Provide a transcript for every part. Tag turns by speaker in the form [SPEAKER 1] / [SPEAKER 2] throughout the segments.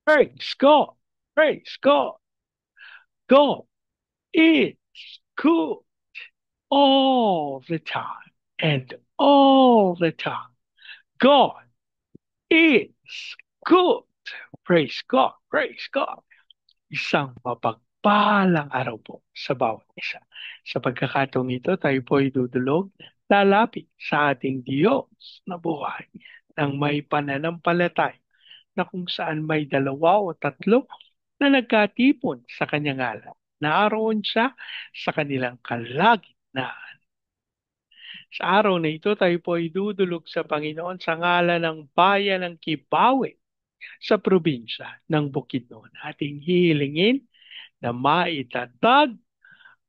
[SPEAKER 1] Praise God. Praise God. God is good all the time and all the time. God is good. Praise God. Praise God. Isang mapagpalang araw po sa bawat isa. Sa pagkakataong ito, tayo po ay dudulog, lalapit sa ating Diyos na buhay ng may pananampalatay na kung saan may dalawa o tatlo na nagkatipon sa kanyang ngalan. Naroon siya sa kanilang kalagitnaan. Sa araw na ito, tayo po ay dudulog sa Panginoon sa ngalan ng bayan ng Kibawe sa probinsya ng Bukidnon. Ating hihilingin na maitatag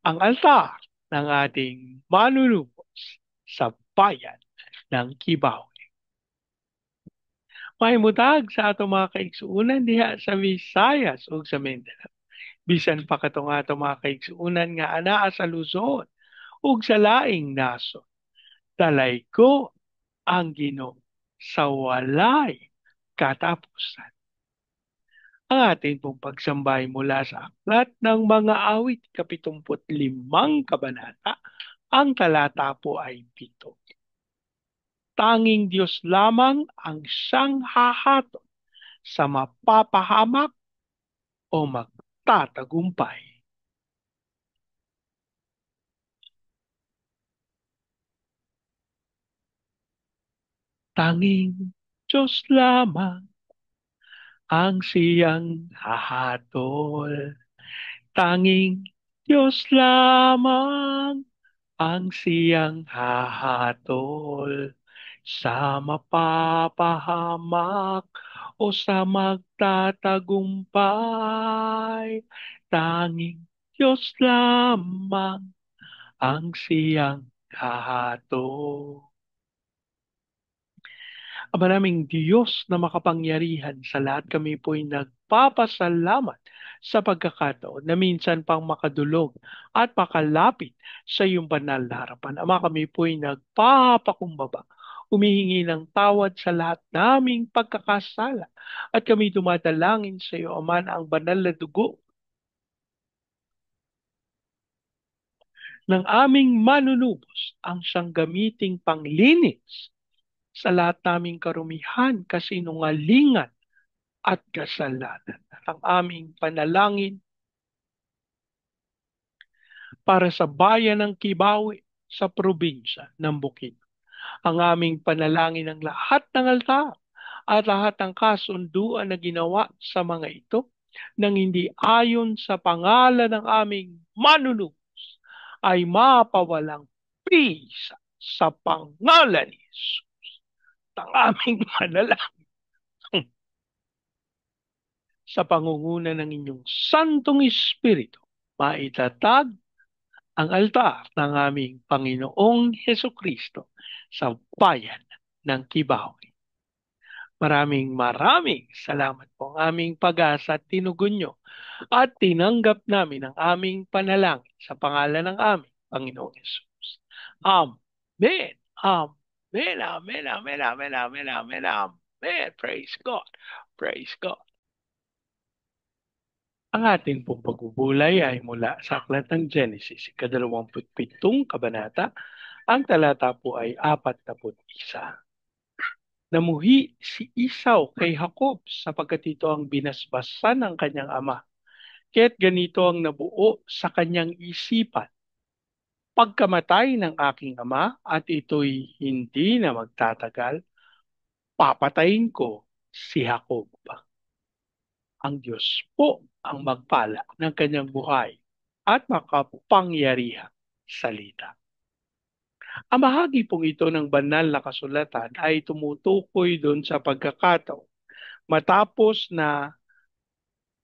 [SPEAKER 1] ang altar ng ating manunubos sa bayan ng Kibawe. Mahimutag sa ato mga kaigsuunan diha sa Visayas ug sa Mindanao. Bisan pa katong ato mga kaigsuunan nga anaa sa Luzon ug sa laing naso. Dalay ko ang Ginoo sa walay katapusan. Ang ating pong pagsambay mula sa aklat ng mga awit, 75 kabanata, ang talata po ay 7. Tanging Diyos lamang ang siyang hahatot sa mapapahamak o magtatagumpay. Tanging Diyos lamang ang siyang hahatol. Tanging Diyos lamang ang siyang hahatol sa mapapahamak o sa magtatagumpay. Tanging Diyos lamang ang siyang hahatol. Ang maraming Diyos na makapangyarihan sa lahat, kami po'y nagpapasalamat sa pagkakataon na minsan pang makadulog at makalapit sa iyong banal na harapan. Ama, kami po'y nagpapakumbaba, humihingi ng tawad sa lahat naming pagkakasala at kami dumadalangin sa iyo, Ama, na ang banal na dugo ng aming manunubos ang siyang gamiting panglinis sa lahat naming karumihan, kasinungalingan at kasalanan. Ang aming panalangin para sa bayan ng Kibawe sa probinsya ng Bukid. Ang aming panalangin ng lahat ng altar at lahat ng kasunduan na ginawa sa mga ito nang hindi ayon sa pangalan ng aming manunubos ay mapawalang pisa sa pangalan ni Jesus. Ang aming panalangin sa pangunguna ng inyong Santong Espiritu, maitatag ang altar ng aming Panginoong Heso Kristo sa bayan ng Kibawe. Maraming salamat po ang aming pag-asa at tinugon nyo at tinanggap namin ang aming panalangin sa pangalan ng aming Panginoong Hesus. Amen. Amen. Amen. Amen. Amen. Amen. Amen. Amen. Praise God. Praise God. Ang ating pong pagbubulay ay mula sa aklat ng Genesis, 27 kabanata. Ang talata po ay 41. Namuhi si Esau kay Jacob sapagkat ito ang binasbasan ng kanyang ama. Kaya't ganito ang nabuo sa kanyang isipan. Pagkamatay ng aking ama at ito'y hindi na magtatagal, papatayin ko si Jacob. Ang Diyos po ang magpala ng kanyang buhay at makapangyarihang salita. Ang bahagi pong ito ng banal na kasulatan ay tumutukoy doon sa pagkakataon matapos na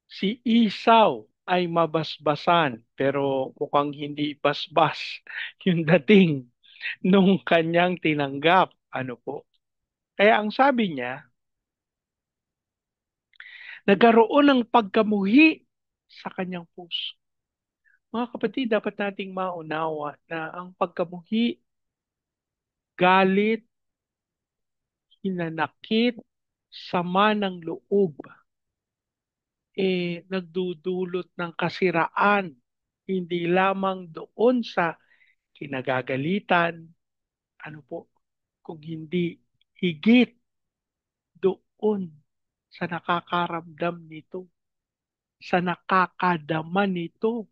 [SPEAKER 1] si Esau ay mabasbasan pero mukhang hindi basbas yung dating nung kanyang tinanggap. Ano po? Kaya ang sabi niya, nagkaroon ng pagkamuhi sa kanyang puso. Mga kapatid, dapat nating maunawa na ang pagkamuhi, galit, hinanakit, sama ng loob nagdudulot ng kasiraan, hindi lamang doon sa kinagagalitan, ano po, kung hindi higit doon sa nakakaramdam nito, sa nakakadama nito.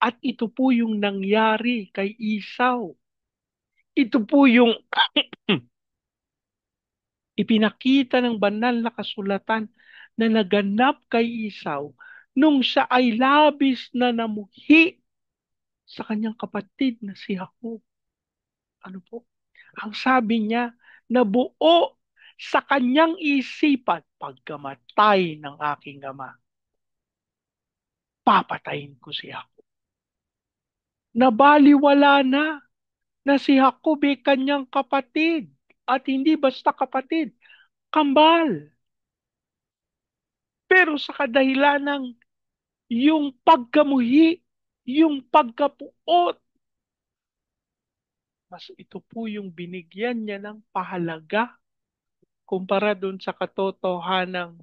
[SPEAKER 1] At ito po yung nangyari kay Isaw. Ito po yung ipinakita ng banal na kasulatan na naganap kay Isaw nung siya ay labis na namuhi sa kanyang kapatid na si Jacob. Ano po? Ang sabi niya, nabuo sa kanyang isipan, pagkamatay ng aking ama, papatayin ko si Jacob. Nabaliwala na si Jacob ay kanyang kapatid at hindi basta kapatid, kambal. Pero sa kadahilan ng yung pagkamuhi, yung pagkapuot, mas ito po yung binigyan niya ng pahalaga kumpara dun sa katotohanang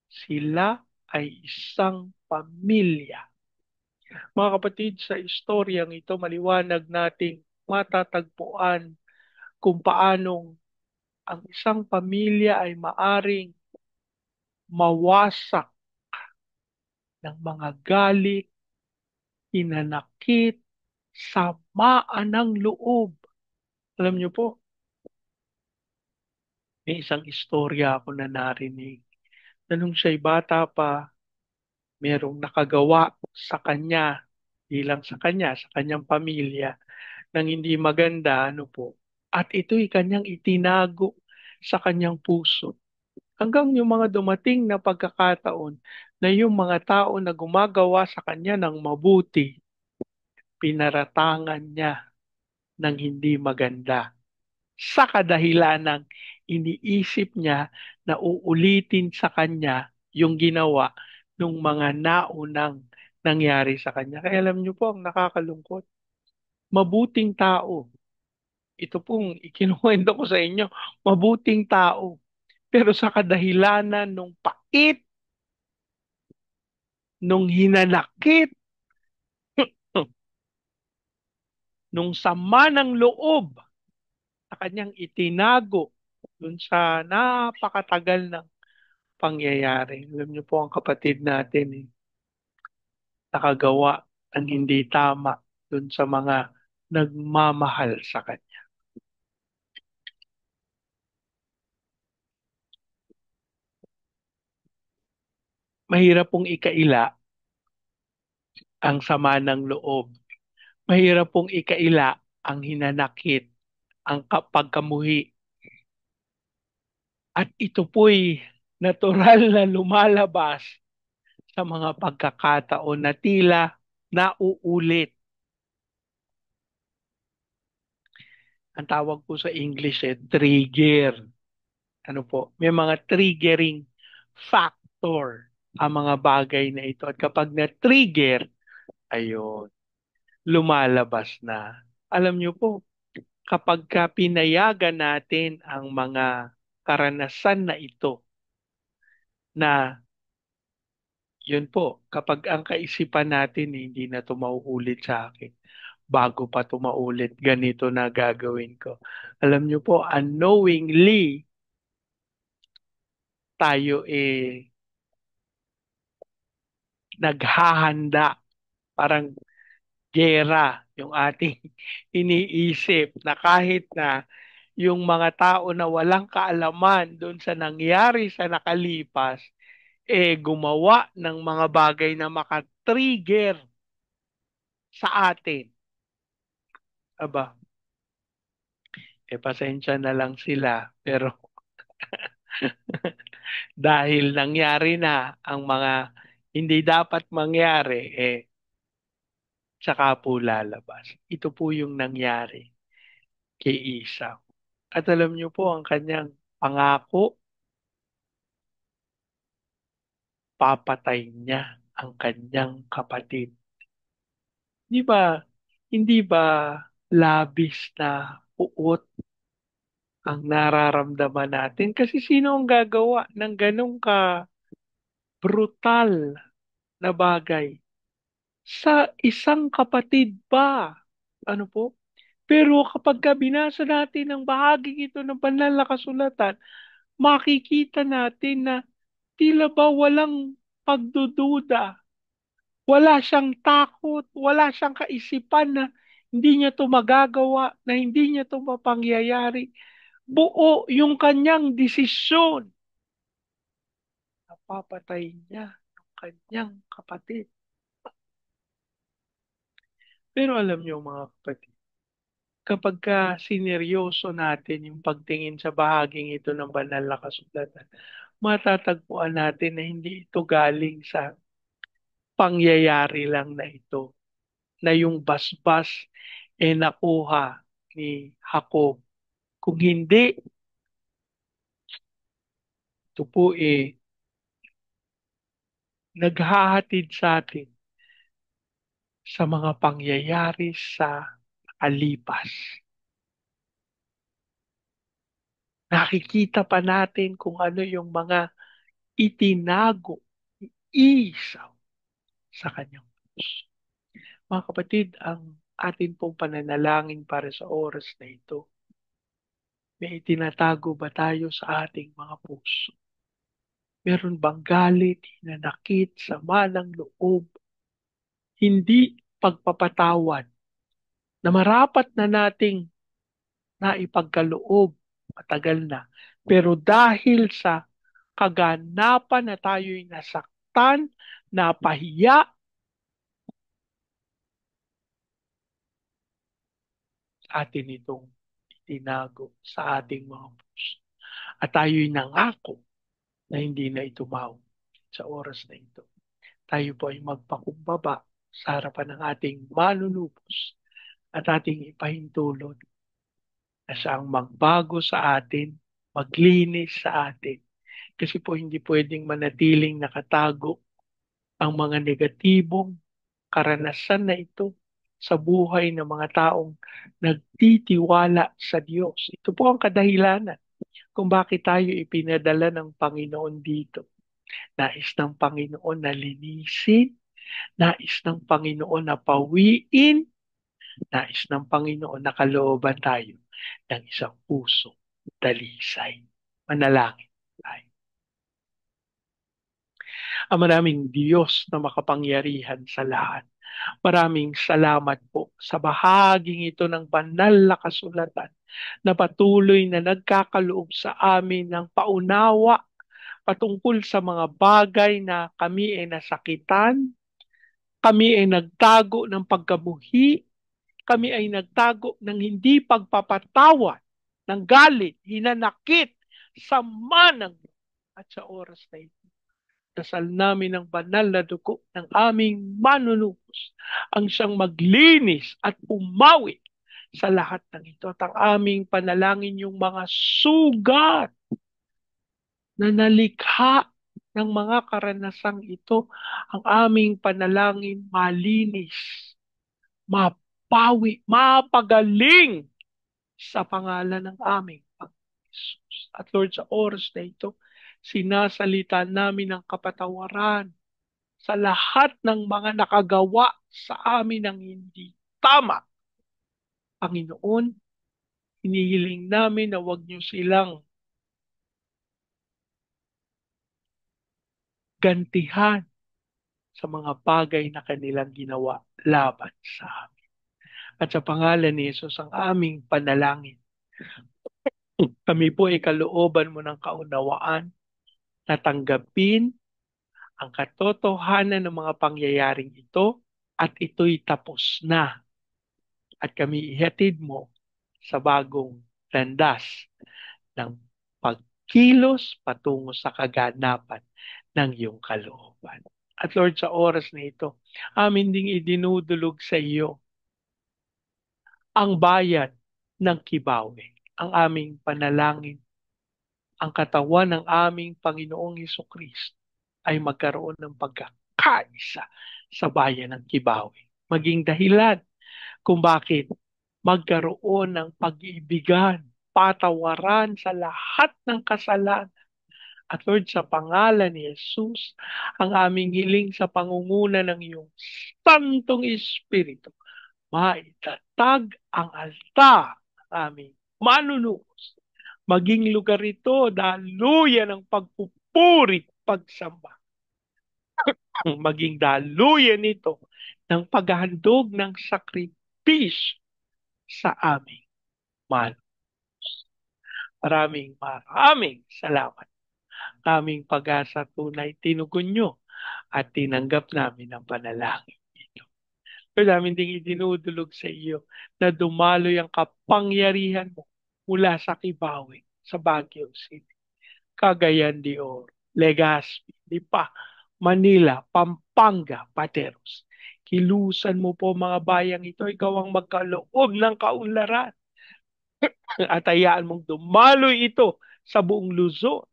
[SPEAKER 1] sila ay isang pamilya. Mga kapatid, sa istoryang ito, maliwanag nating matatagpuan kung paanong ang isang pamilya ay maaring mawasak ng mga galit, hinanakit, samaan ng loob. Alam niyo po, may isang istorya ako na narinig na nung siya'y bata pa, merong nakagawa sa kanya, di lang sa kanya, sa kanyang pamilya, ng hindi maganda, ano po. At ito'y kanyang itinago sa kanyang puso. Hanggang yung mga dumating na pagkakataon na yung mga tao na gumagawa sa kanya ng mabuti, pinaratangan niya ng hindi maganda. Sa kadahilan ng iniisip niya na uulitin sa kanya yung ginawa ng mga naunang nangyari sa kanya. Kaya alam niyo po, ang nakakalungkot, mabuting tao. Ito pong ikinuwento ko sa inyo, mabuting tao. Pero sa kadahilanan nung pait, nung hinanakit, nung sama ng loob na kanyang itinago dun sa napakatagal ng pangyayari. Alam niyo po ang kapatid natin, nakagawa ng hindi tama dun sa mga nagmamahal sa kanya. Mahirap pong ikaila ang sama ng loob. Mahirap pong ikaila ang hinanakit, ang pagkamuhi. At ito po'y natural na lumalabas sa mga pagkakataon na tila nauulit. Ang tawag po sa English trigger. Ano po, may mga triggering factor ang mga bagay na ito. At kapag na-trigger, ayun, lumalabas na. Alam niyo po, kapag ka pinayagan natin ang mga karanasan na ito, na yun po, kapag ang kaisipan natin hindi na ito mauulit sa akin, bago pa ito maulit, ganito na gagawin ko. Alam niyo po, unknowingly, tayo naghahanda, parang gera yung ating iniisip na kahit na yung mga tao na walang kaalaman doon sa nangyari sa nakalipas, gumawa ng mga bagay na makatrigger sa atin. Aba, pasensya na lang sila. Pero dahil nangyari na ang mga hindi dapat mangyari, tsaka po lalabas. Ito po yung nangyari kay Esau. At alam niyo po ang kanyang pangako, papatay niya ang kanyang kapatid. Di ba, hindi ba labis na uot ang nararamdaman natin? Kasi sino ang gagawa ng ganun ka brutal na bagay sa isang kapatid ba. Ano po? Pero kapag binasa natin ang bahaging ito ng banal na kasulatan, makikita natin na tila ba walang pagdududa, wala siyang takot, wala siyang kaisipan na hindi niya to magagawa, na hindi niya to mapangyayari. Buo yung kanyang desisyon na papatayin niya ang kanyang kapatid. Pero alam niyo mga kapatid, kapag sineryoso natin yung pagtingin sa bahaging ito ng banal na kasulatan, matatagpuan natin na hindi ito galing sa pangyayari lang na ito, na yung basbas nakuha ni Jacob. Kung hindi, ito po naghahatid sa atin sa mga pangyayari sa alipas. Nakikita pa natin kung ano yung mga itinago ni Isaw sa kanyang puso. Mga kapatid, ang atin pong pananalangin para sa oras na ito, may itinatago ba tayo sa ating mga puso? Meron bang galit, hinanakit, sama ng loob, hindi pagpapatawad na marapat na nating naipagkaloob matagal na. Pero dahil sa kaganapan na tayo'y nasaktan, napahiya, atin itong itinago sa ating mga puso. At tayo'y nangako na hindi na ito sa oras na ito. Tayo po ay magpakumbaba sa harapan ng ating manunubos at ating ipahintulot na siyang magbago sa atin, maglinis sa atin. Kasi po hindi pwedeng manatiling nakatago ang mga negatibong karanasan na ito sa buhay ng mga taong nagtitiwala sa Diyos. Ito po ang kadahilanan kung bakit tayo ipinadala ng Panginoon dito. Nais ng Panginoon na linisin, nais ng Panginoon na pawiin, nais ng Panginoon na kalooban tayo ng isang puso dalisay. Manalangin tayo. Ang maraming Diyos na makapangyarihan sa lahat. Maraming salamat po sa bahaging ito ng banal na kasulatan na patuloy na nagkakaloob sa amin ng paunawa patungkol sa mga bagay na kami ay nasakitan, kami ay nagtago ng pagkabuhi, kami ay nagtago ng hindi pagpapatawad, ng galit, hinanakit, sama ng at sa oras na ito. Dasal namin ang banal na dugo ng aming manunubos ang siyang maglinis at pumawi sa lahat ng ito. At ang aming panalangin yung mga sugat na nalikha ng mga karanasang ito, ang aming panalangin malinis, mapawi, mapagaling sa pangalan ng aming Panginoon. At Lord, sa oras na ito, sinasalita namin ang kapatawaran sa lahat ng mga nakagawa sa amin ng hindi tama. Panginoon, hinihiling namin na huwag niyo silang gantihan sa mga bagay na kanilang ginawa laban sa amin. At sa pangalan ni Jesus ang aming panalangin. Kami po ay kalooban mo ng kaunawaan na tanggapin ang katotohanan ng mga pangyayaring ito at ito'y tapos na. At kami ihatid mo sa bagong landas ng pagkilos patungo sa kaganapan ng iyong kalooban. At Lord, sa oras na ito, amin ding idinudulog sa iyo ang bayan ng Kibawe, ang aming panalangin, ang katawan ng aming Panginoong Kristo ay magkaroon ng pagkakaisa sa bayan ng Kibawe. Maging dahilan kung bakit magkaroon ng pag-iibigan, patawaran sa lahat ng kasalanan At Lord, sa pangalan ni Jesus, ang aming hiling sa pangunguna ng iyong Santong Espiritu, maitatag ang altar ng aming manunubos. Maging lugar ito daluyan ng pagpupuri, pagsamba. Maging daluyan ito ng paghahandog ng sakripisyo sa aming man. Maraming salamat. Aming pag-asa tunay tinugon nyo at tinanggap namin ang panalangin ito. Pero namin ding idinudulog sa iyo na dumaloy ang kapangyarihan mo mula sa Kibawe, sa Baguio City, Cagayan de Oro, Legazpi, Lipa, Manila, Pampanga, Pateros. Kilusan mo po mga bayang ito, ikaw ang magkaloob ng kaunlaran at hayaan mong dumaloy ito sa buong Luzon,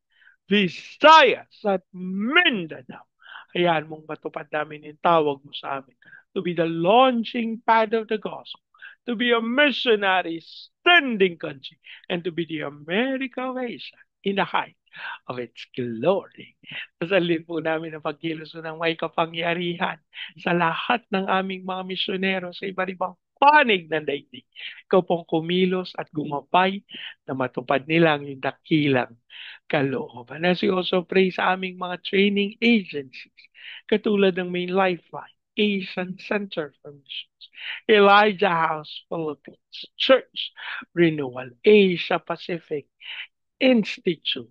[SPEAKER 1] Visayas at Mindanao. Hayaan mong matupad namin yung tawag mo sa amin to be the launching pad of the gospel, to be a missionary sending country, and to be the America of Asia in the height of its glory. Pasalin po namin ang pagkilos ng may kapangyarihan sa lahat ng aming mga misyonero sa iba't ibang panig ng daigdig. Ikaw pong kumilos at gumabay na matupad nilang yung dakilang kalooban. As we also pray sa aming mga training agencies, katulad ng Main Lifeline, Asian Center for Missions, Elijah House Philippines, Church Renewal, Asia Pacific Institute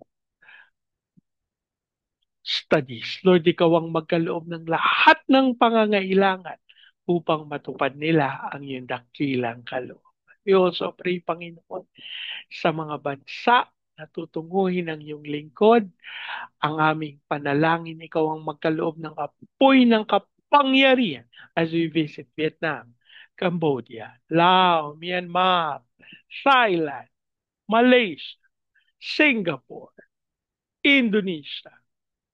[SPEAKER 1] Studies. Lord, ikaw ang magkaloob ng lahat ng pangangailangan upang matupad nila ang iyong dakilang kalooban. We also pray, Panginoon, sa mga bansa na tutunguhin ang iyong lingkod, ang aming panalangin, ikaw ang magkaloob ng apoy ng kapangyarihan as we visit Vietnam, Cambodia, Laos, Myanmar, Thailand, Malaysia, Singapore, Indonesia,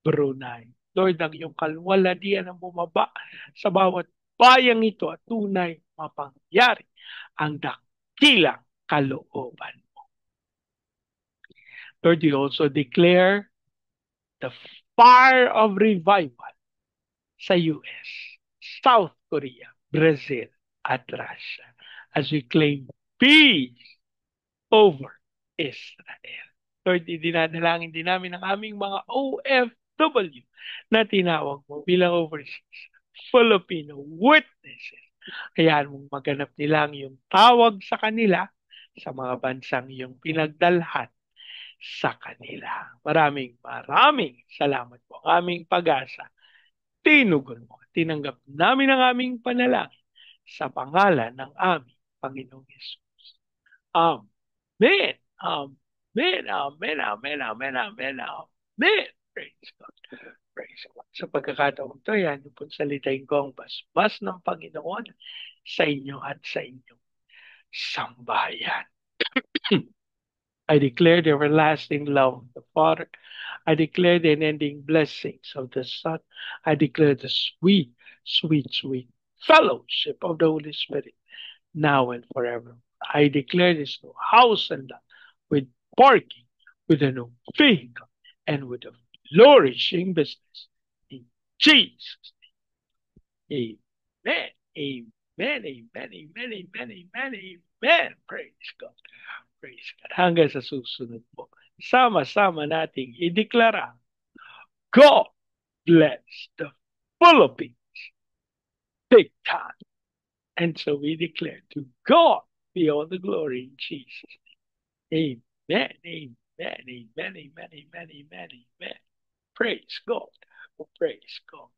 [SPEAKER 1] Brunei. Lord, ang iyong kalwalhatian ang bumaba sa bawat bayang ito at tunay mapangyari ang dakilang kalooban. Lord, you also declare the fire of revival sa US, South Korea, Brazil, at Russia as we claim peace over Israel. Lord, idinadalangin din namin ang aming mga OFW na tinawag mo bilang overseas Filipino witnesses. Hayaan mong maganap nila ang iyong tawag sa kanila sa mga bansang iyong pinagdalhan sa kanila. Maraming salamat po. Ang aming pag-asa, tinugon mo. Tinanggap namin ang aming panalangin sa pangalan ng aming Panginoong Yesus. Amen. Amen. Amen. Amen. Amen. Amen. Amen. Praise God. Praise God. Sa pagkakataon ito, yan yung pong salitain ko ang basbas ng Panginoon sa inyo at sa inyong sambayan. I declare the everlasting love of the Father. I declare the unending blessings of the Son. I declare the sweet fellowship of the Holy Spirit now and forever. I declare this new house and lot with parking, with a new vehicle, and with a flourishing business. In Jesus' name, amen. Amen. Amen. Amen. Amen. Amen. Amen. Praise God. Praise God. Hanggang sa susunod po. Sama-sama nating ideklara, God bless the Philippines big time. And so we declare to God be all the glory in Jesus' name. Amen. Amen. Amen. Amen. Amen. Amen. Amen. Praise God. Praise God.